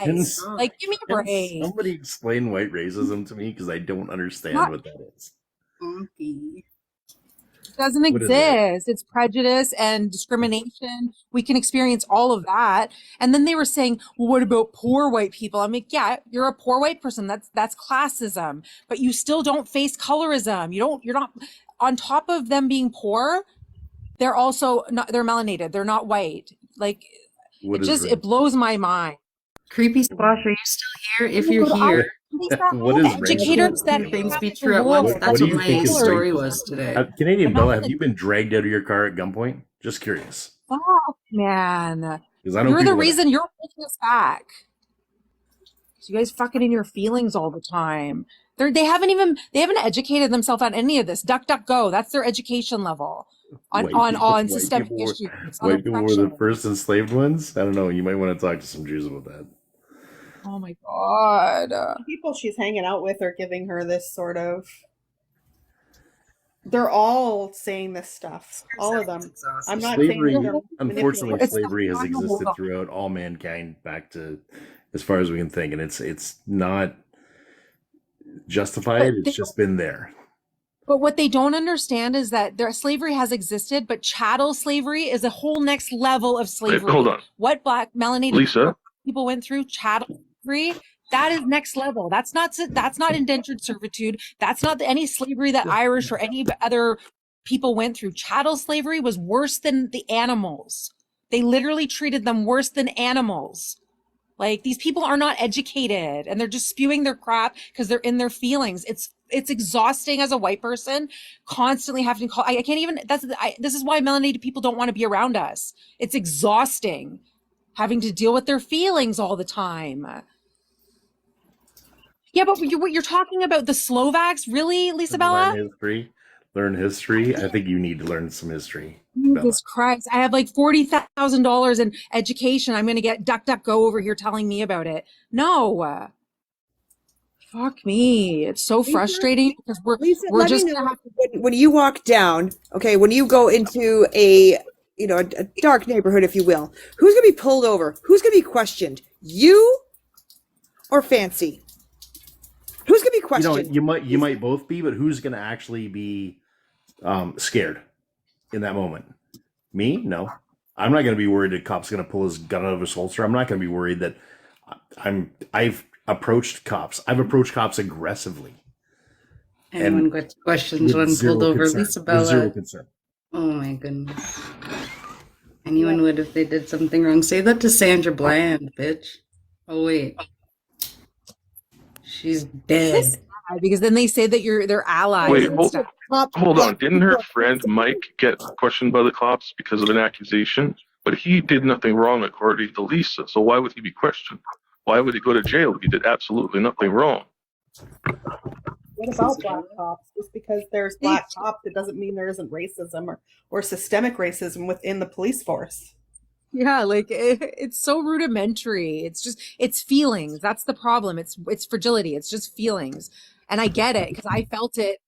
Nice. Like, give me a Can break. somebody explain white racism to me? Because I don't understand Not what that is. doesn't What is it? exist. It's prejudice and discrimination. We can experience all of that. And then they were saying, well, what about poor white people? I'm like, yeah, you're a poor white person. That's classism. But you still don't face colorism. You're not on top of them being poor, they're also not, they're melanated. They're not white. Like What is it race? blows my mind. Creepy Squash, are you still here? If you're Dude, here, What is educators racism? that things have be the true at world. once. What That's do what you think my is story racism? was today. Canadian Bell, have you been dragged out of your car at gunpoint? Just curious. Fuck, man. Because I know You're the people that reason you're pushing us back. So you guys fucking in your feelings all the time. They haven't educated themselves on any of this. Duck, duck, go. That's their education level on systemic issues, on white people were the oppression. first enslaved ones. I don't know. You might want to talk to some Jews about that. Oh my God. The people she's hanging out with are giving her this sort of. They're all saying this stuff. All of them. I'm not Slavery, saying unfortunately, It's the slavery has final existed hold throughout all mankind back to as far as we can think, and it's not justified. It's just been there. But what they don't understand is that slavery has existed, but chattel slavery is a whole next level of slavery. Wait, hold on. What black melanated Lisa? people went through, chattel slavery, that is next level. That's not indentured servitude. That's not any slavery that Irish or any other people went through. Chattel slavery was worse than the animals. They literally treated them worse than animals. Like, these people are not educated and they're just spewing their crap because they're in their feelings. It's exhausting as a white person, constantly having to call. I can't even, this is why melanated people don't want to be around us. It's exhausting having to deal with their feelings all the time. Yeah, but what you're talking about, the Slovaks, really, Lisabella? Learn history. I think you need to learn some history. Jesus Christ. I have like $40,000 in education. I'm going to get DuckDuckGo over here telling me about it. No. Fuck me. It's so frustrating because we're just gonna have to... when you walk down, okay, when you go into a dark neighborhood, if you will, who's going to be pulled over? Who's going to be questioned? You or Fancy? Who's going to be questioned? You might both be, but who's going to actually be scared in that moment? Me? No. I'm not going to be worried that cop's going to pull his gun out of his holster. I'm not going to be worried that I've approached cops. I've approached cops aggressively. Anyone got questions when pulled over? Lisabella. Zero concern. Oh my goodness. Anyone would if they did something wrong. Say that to Sandra Bland, bitch. Oh wait. She's dead. Because then they say that they're allies. Wait, and stuff. hold on. Didn't her friend Mike get questioned by the cops because of an accusation? But he did nothing wrong according to Lisa. So why would he be questioned? Why would he go to jail? He did absolutely nothing wrong. What about black cops? Just because there's black cops, it doesn't mean there isn't racism or systemic racism within the police force. Yeah, like it's so rudimentary. It's feelings. That's the problem. It's fragility. It's just feelings. And I get it because I felt it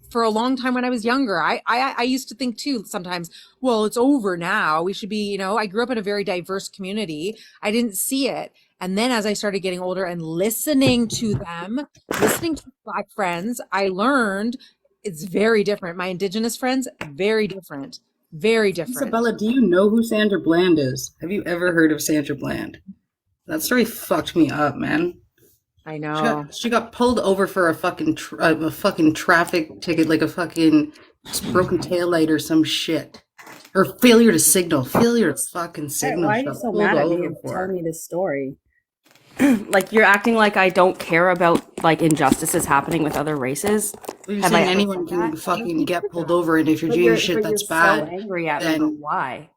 for a long time when I was younger. I used to think too sometimes, well, it's over now. We should be, I grew up in a very diverse community. I didn't see it. And then as I started getting older and listening to Black friends, I learned it's very different. My Indigenous friends, very different. Very different. Isabella, do you know who Sandra Bland is? Have you ever heard of Sandra Bland? That story fucked me up, man. I know. She got pulled over for a fucking traffic ticket, like a fucking broken taillight or some shit. Or failure to fucking signal. Why are you so mad at me for telling me this story? Like, you're acting like I don't care about like injustices happening with other races. You're saying anyone can fucking get pulled over, and if you're doing shit that's bad, so angry at me, but why?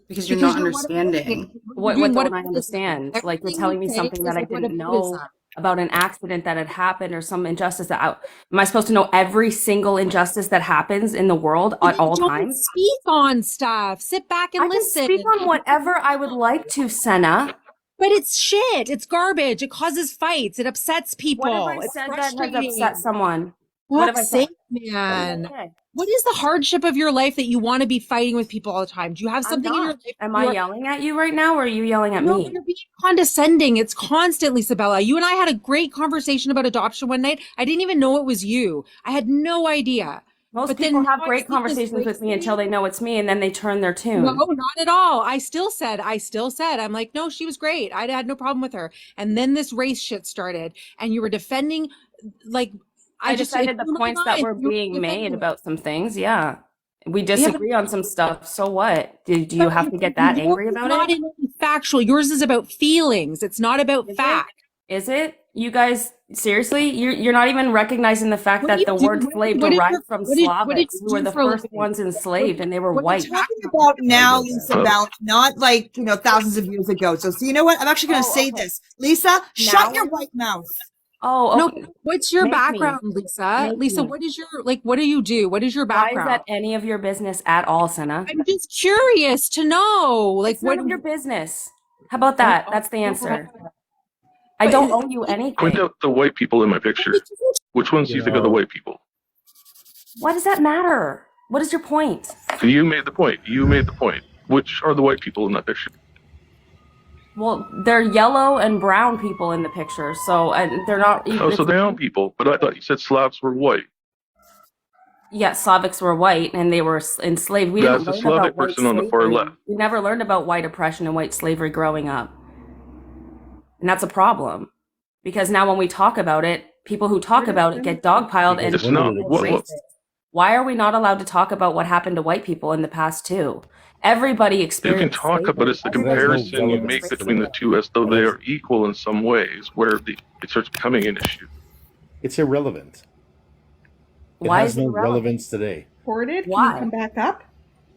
Because you're not understanding. What don't I understand? Like, you're telling me something that I didn't know about an accident that had happened or some injustice am I supposed to know every single injustice that happens in the world at all times? Speak on stuff. Sit back and listen. I can speak on whatever I would like to, Senna. But it's shit. It's garbage. It causes fights. It upsets people. What have I said that has upset someone? What have I said? man. Okay. What is the hardship of your life that you want to be fighting with people all the time? Do you have I'm something in your not. life? Am you I are- yelling at you right now, or are you yelling at No, me? you're being condescending. It's constantly, Sabella. You and I had a great conversation about adoption one night. I didn't even know it was you. I had no idea. Most But then people have now I great see this conversations with me race until they know it's me, and then they turn their tune. No, not at all. I still said, I'm like, no, she was great. I had no problem with her. And then this race shit started, and you were defending, like, I just decided it the blew my points that mind. were You were being made defending it. about some things. Yeah, we but- disagree on some stuff. So what? Do you have to get that Yours angry is about not it? even factual. Yours is about feelings. It's not about Is it? fact. Is it? You guys, seriously? You're not even recognizing the fact What that do the you do? word What- slave what did derived your- from what did- what did Slavics, you who were do the for a first living? ones enslaved, and they were What white. did you- Talking about now, I get Lisa that. Bell, not like, thousands of years ago. So you know what? I'm actually going to Oh, say okay. this. Lisa, shut Now your we're- white mouth. Oh, No, okay. what's your Make me. background, Lisa? Make Lisa, me. what is your, what do you do? What is your Why is background? that any of your business at all, Senna? I'm just curious to know. Like, It's none of your business. How about that? That's the answer. I don't owe you Point anything. out the white people in my picture. Which ones do you think are the white people? Why does that matter? What is your point? You made the point. You made the point. Which are the white people in that picture? Well, they're yellow and brown people in the picture, so and they're not. Oh, so they are people. But I thought you said Slavs were white. Yeah, Slavics were white and they were enslaved. We That's didn't the learn Slavic about white person on the far slavery. left. We never learned about white oppression and white slavery growing up, and that's a problem because now when we talk about it, people who talk about it get dogpiled and It's not. What? Why are we not allowed to talk about what happened to white people in the past too? Everybody You experienced. can talk about it's the slavery. comparison you make between the two as though they are equal in some ways, where it starts becoming an issue. It's irrelevant. It Why has is it no irrelevant? relevance today Reported. Can Why? you come back up?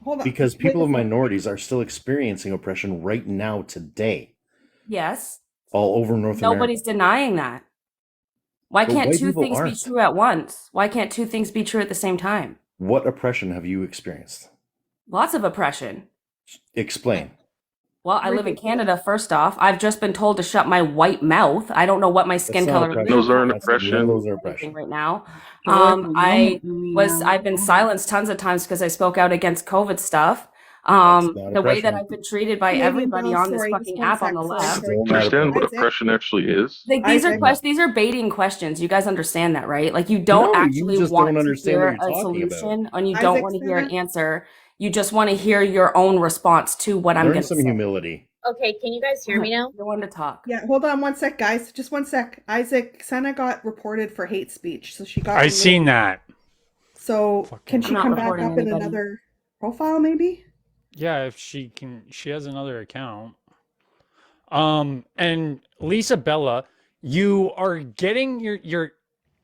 Hold on. because Wait people a of second. minorities are still experiencing oppression right now today, Yes, all over North nobody's America. denying that. Why But can't white two people things be aren't. true at once? Why can't two things be true at the same time? What oppression have you experienced? Lots of oppression. Explain. Well, I live in Canada, first off. I've just been told to shut my white mouth. I don't know what my skin That's not color oppression. Those aren't That's- oppression. Those are anything oppression. right now. Jordan, I've been silenced tons of times because I spoke out against COVID stuff. That's not The way that oppression. I've been treated by Canadian everybody Bells, on this sorry, fucking just one app on sec, the sorry, left. sorry. Still Do you understand what Isaac. oppression actually is? Like these are Isaac. questions. These are baiting questions. You guys understand that, right? Like you don't No, you actually just want don't to understand hear what you're a talking about. solution, and you don't Isaac, want to hear an Sarah? answer. You just want to hear your own response to what I'm Learn going to some say. humility. Okay, can you guys hear me now? You want to talk? Yeah, hold on one sec, guys. Just one sec. Isaac, Senna got reported for hate speech, so she got. I seen that. So can she I'm not come back reporting up in anybody. another profile, maybe? Yeah, if she can, she has another account. And Lisa Bella, you are getting you're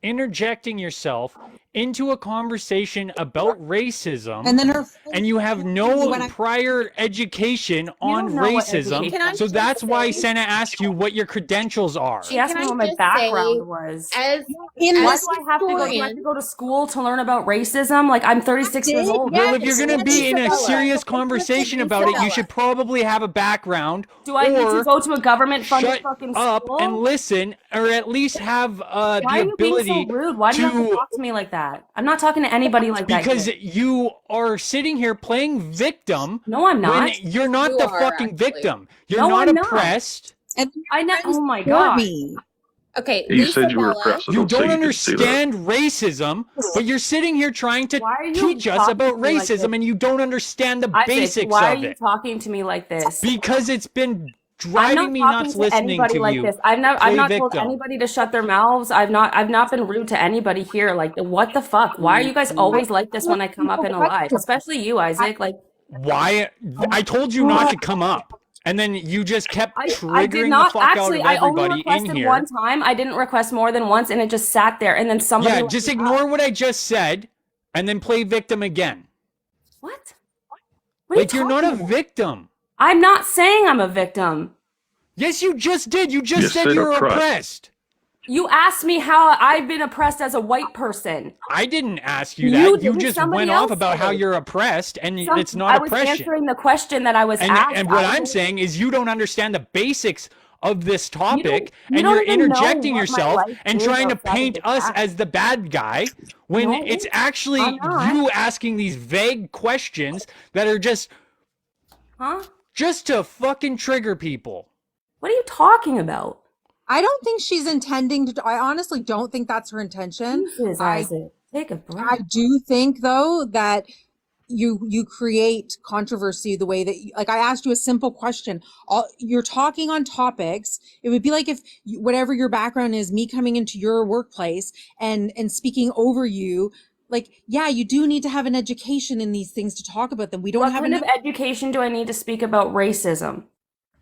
interjecting yourself into a conversation about racism, And then her and you have when no I- prior education on don't know what racism. education- Can I So just that's why say- Senna asked you what your credentials are. She asked Can me I what my just background say, was. As in Why this do I have to go? Do I have to historian, go to school to learn about racism? Like I'm 36 years did, old. Well, if you're going to be in a Isabella. serious conversation about it, you should probably have a background. Do I need or to go to a government-funded shut fucking up school? and listen, or at least have Why the are you being ability so rude? Why do you have to to- talk to me like that? I'm not talking to anybody like that. because here. you are sitting here playing victim No, I'm not. when you're not You the are, fucking actually. victim. You're No, not I'm not. oppressed. and I know. Oh my support god. me. okay, You Lisa said you were Bella, oppressed. So You say don't you didn't say that. understand racism, but you're sitting here trying to Why are you teach us talking about to me like racism, this? and you don't understand the Isaac, basics why are of you it. talking to me like this? Because it's been I'm driving not me talking nuts to listening anybody to like you. this. I've play not told victim. anybody to shut their mouths. I've not been rude to anybody here. Like what the fuck? Why are you guys always like this when I come up in a live? Especially you, Isaac. Like Why? I told you not to come up, and then you just kept I did triggering the not fuck actually. out I of only everybody in requested here. one time. I didn't request more than once, and it just sat there. And then somebody. Yeah, let just me ignore up. what I just said, and then play victim again. What? What are Like you you're not talking a about? victim. I'm not saying I'm a victim. Yes, you just did. You just You said said you were oppressed. oppressed. You asked me how I've been oppressed as a white person. I didn't ask you You that. You didn't, just somebody went off else about how did. you're oppressed, and Some- it's not I was oppression. answering the question that I was asked. And what I I'm was- saying is you don't understand the basics of this topic, you and don't you're even know interjecting what my yourself life and is trying to outside of paint this us app. as the bad guy when No, it's actually I'm not. you asking these vague questions that are just to fucking trigger people. What are you talking about? I don't think she's intending to. I honestly don't think that's her intention. Jesus, Isaac, take a breath. I do think though that you create controversy the way that like I asked you a simple question. You're talking on topics. It would be like if whatever your background is, me coming into your workplace and speaking over you. Like, yeah, you do need to have an education in these things to talk about them. We don't What have kind enough. of education do I need to speak about racism?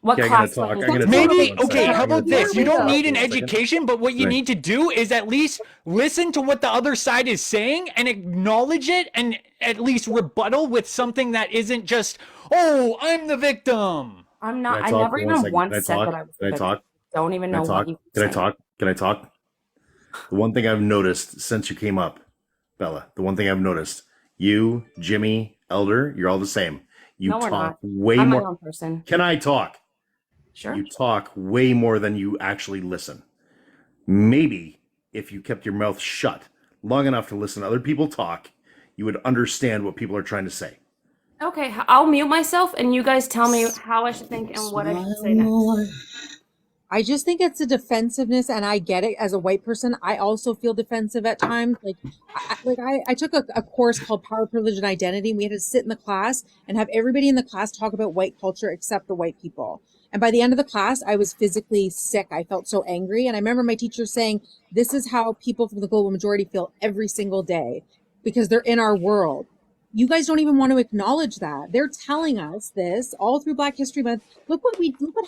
What Okay, class? I'm gonna talk. Maybe, One okay, second. how I'm gonna about this? talk. You don't One need an second. education, but what you Right. need to do is at least listen to what the other side is saying and acknowledge it and at least rebuttal with something that isn't just, oh, I'm the victim. I'm not. Can I I talk never for 1 even second? once Can I said talk? that I was. Can I the talk? Don't even Can I know talk? what you. Can I talk? Can I talk? The one thing I've noticed since you came up, Bella, the one thing I've noticed, you, Jimmy, Elder, you're all the same. You No, we're talk not. way I'm my more. own person. Can I talk? Sure. You talk way more than you actually listen. Maybe if you kept your mouth shut long enough to listen to other people talk, you would understand what people are trying to say. Okay, I'll mute myself, and you guys tell me how I should think and what I should say next. I just think it's a defensiveness, and I get it. As a white person, I also feel defensive at times. I took a course called Power, Privilege, and Identity. And we had to sit in the class and have everybody in the class talk about white culture except the white people. And by the end of the class, I was physically sick. I felt so angry. And I remember my teacher saying, this is how people from the global majority feel every single day because they're in our world. You guys don't even want to acknowledge that. They're telling us this all through Black History Month. Look what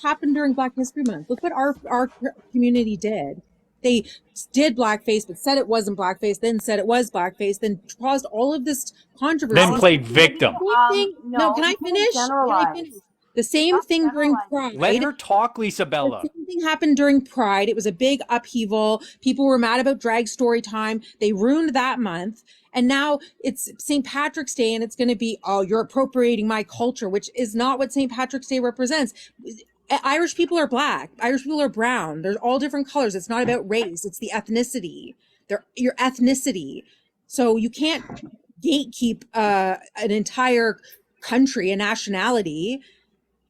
happened during Black History Month. Look what our community did. They did blackface, but said it wasn't blackface, then said it was blackface, then caused all of this controversy. Then played victim. No, can I finish? The same thing during Pride. Let her talk, Lisa The Bella. same thing happened during Pride. It was a big upheaval. People were mad about drag story time. They ruined that month. And now it's St. Patrick's Day and it's going to be, oh, you're appropriating my culture, which is not what St. Patrick's Day represents. Irish people are Black. Irish people are brown. There's all different colors. It's not about race. It's the ethnicity. Your ethnicity. So you can't gatekeep an entire country, a nationality.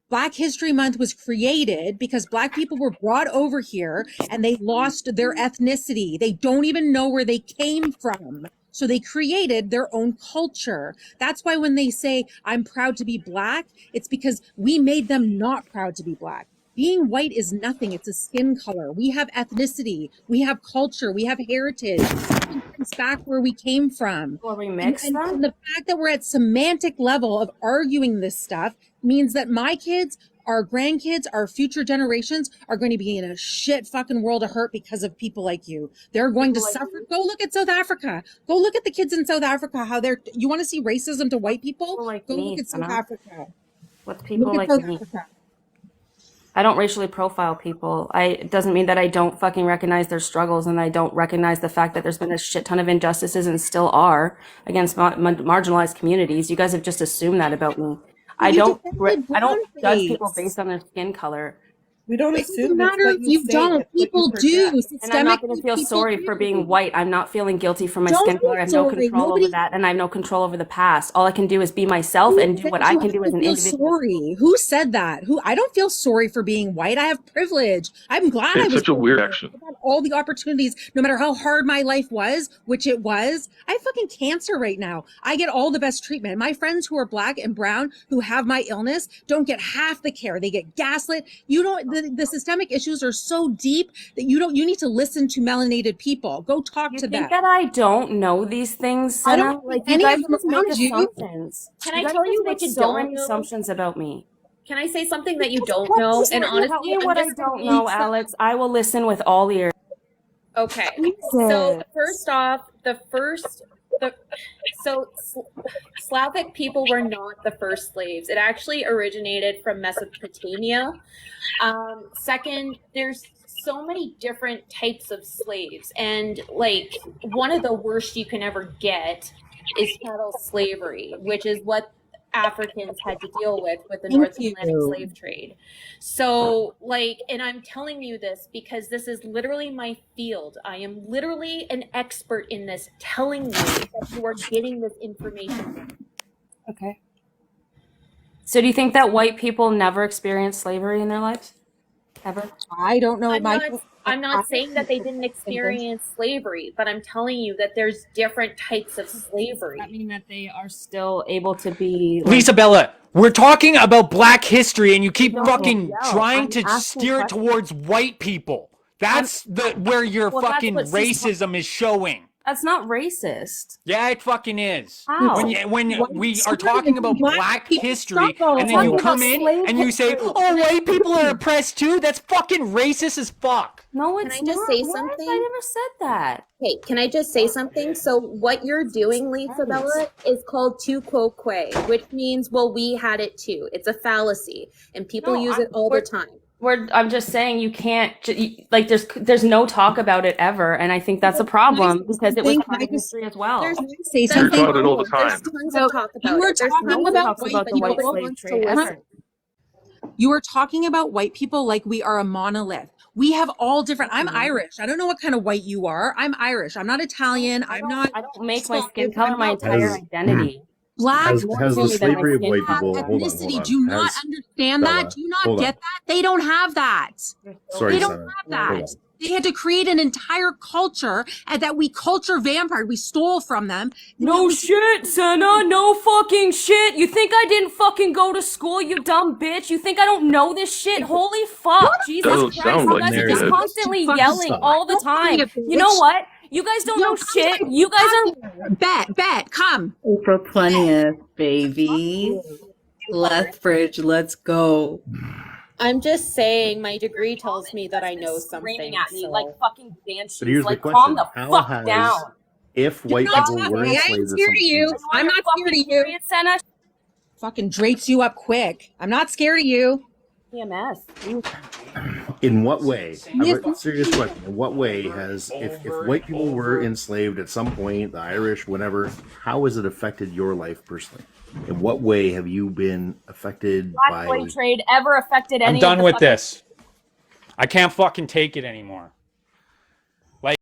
Black History Month was created because Black people were brought over here and they lost their ethnicity. They don't even know where they came from. So they created their own culture. That's why when they say, I'm proud to be Black, it's because we made them not proud to be Black. Being white is nothing. It's a skin color. We have ethnicity. We have culture. We have heritage. It's back where we came from. Will we mix And them? the fact that we're at semantic level of arguing this stuff means that my kids, our grandkids, our future generations are going to be in a shit fucking world of hurt because of people like you. They're going to suffer. Go look at South Africa. Go look at the kids in South Africa, how you want to see racism to white people? Go look at South Africa. With people like South me. Africa. I don't racially profile people. It doesn't mean that I don't fucking recognize their struggles and I don't recognize the fact that there's been a shit ton of injustices and still are against marginalized communities. You guys have just assumed that about me. I don't judge people based on their skin color. We don't It assume doesn't matter it's if what you you say, don't. it's what you People project. do. And I'm not going to Systemically, feel people sorry do. for being white. I'm not feeling guilty for my Don't skin color. I feel have no sorry. control Nobody- over that, and I have no control over the past. All I can do is be myself and do what I can do as an feel individual. sorry. Who said that? I don't feel sorry for being white. I have privilege. I'm glad I It's was such a weird born. action. I had all the opportunities, no matter how hard my life was, which it was. I have fucking cancer right now. I get all the best treatment. My friends who are Black and brown who have my illness don't get half the care. They get gaslit. You don't. The systemic issues are so deep that you need to listen to melanated people. Go talk You to think them. that I don't know these things, I Senna? don't Like, think you any guys of them just make around you. assumptions. Can You I guys tell you just what make you so don't many know? assumptions about me. Can I say something that you don't What know? is And it? Tell honestly, me I'm what I just don't gonna know, be Alex. I will listen with all ears. Okay. So first off, Slavic people were not the first slaves. It actually originated from Mesopotamia. Second, there's so many different types of slaves, and like one of the worst you can ever get is chattel slavery, which is what Africans had to deal with the Thank North you. Atlantic slave trade. So, like, and I'm telling you this because this is literally my field. I am literally an expert in this, telling you that you are getting this information. Okay. So do you think that white people never experienced slavery in their lives? Ever? I don't know. I'm not saying that they didn't experience slavery, but I'm telling you that there's different types of slavery. Does that mean that they are still able to be Lisa Bella, we're talking about black history and you keep No, fucking no, trying I'm to asking steer it questions. towards white people. That's where your Well, that's fucking what she's racism is showing. That's not racist. Yeah, it fucking is. How? When we are talking about black history and then you Talking come about in slave and you say, history. "Oh, white people are oppressed too." That's fucking racist as fuck. No, Can it's I just not. say What? something? I never said that. Hey, can I just say something? So what you're doing, Lisa Bella, is called tu quo que, which means, well, we had it too. It's a fallacy, and people use it all the time. I'm just saying you can't like there's no talk about it ever, and I think that's a problem because it was part of history as well. Say You're something. taught it all the time. There's tons of talk about You were it. There's talking tons about of talks about the white people slave wants to trade listen. ever. You were talking about white people like we are a monolith. We have all different. I'm Irish. I don't know what kind of white you are. I'm Irish. I'm not Italian. I'm not. I don't make my skin Scottish. color I'm my not entire Has- identity. Black. Has the slavery of white Black people? Hold ethnicity. on. Do you not Has- understand Bella, that? Do you not hold on. get that? They don't have that. Sorry, They don't Sana. have that. Hold on. They had to create an entire culture and that we culture vampire. We stole from them. No shit, Senna. No fucking shit. You think I didn't fucking go to school, you dumb bitch? You think I don't know this shit? Holy fuck. Jesus Doesn't Christ. sound You like guys you are just did. constantly Fucking yelling stop. all the time. You know what? You guys don't know shit. You guys are Bet, come. April 20th, baby. Lethbridge, let's go. I'm just saying, my degree tells me that I know something. screaming at me so- like fucking banshees. But here's the like, question: calm the How fuck has down. if white not people talking. were I ain't enslaved at some scared of you. point? I'm not scared of you. Senna. Fucking drapes you up quick. I'm not scared of you. PMS. In what way? I have a serious question. In what way has, if white people were enslaved at some point, the Irish, whatever, how has it affected your life personally? In what way have you been affected Black by? slave trade ever affected any I'm of done the with fucking- this. I can't fucking take it anymore.